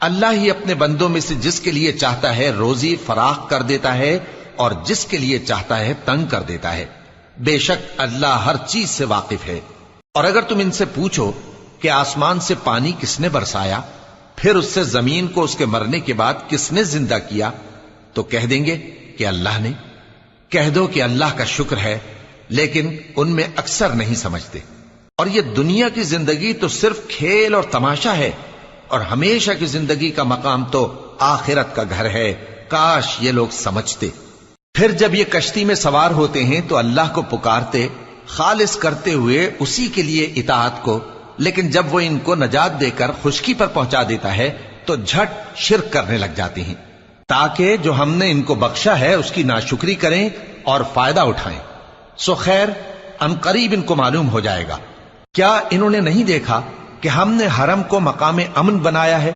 अल्लाह ही अपने बंदों में से जिसके लिए चाहता है रोजी फराख कर देता है और जिसके लिए चाहता है तंग कर देता है। बेशक अल्लाह हर चीज से वाकिफ है। और अगर तुम इनसे पूछो कि आसमान से पानी किसने बरसाया, फिर उससे जमीन को उसके मरने के बाद किसने जिंदा किया, तो कह देंगे कि अल्लाह ने। कह दो कि अल्लाह का शुक्र है, लेकिन उनमें अक्सर नहीं समझते। और ये दुनिया की जिंदगी तो सिर्फ खेल और तमाशा है, और हमेशा की जिंदगी का मकाम तो आखिरत का घर है। काश ये लोग समझते। फिर जब ये कश्ती में सवार होते हैं तो अल्लाह को पुकारते, खालिस करते हुए उसी के लिए इताअत को। लेकिन जब वो इनको नजात देकर खुशकी पर पहुंचा देता है तो झट शिर्क करने लग जाते हैं, ताकि जो हमने इनको बख्शा है उसकी नाशुक्री करें और फायदा उठाएं। सो खैर अनकरीब इनको मालूम हो जाएगा। क्या इन्होंने नहीं देखा कि हमने हरम को मकाम अमन बनाया है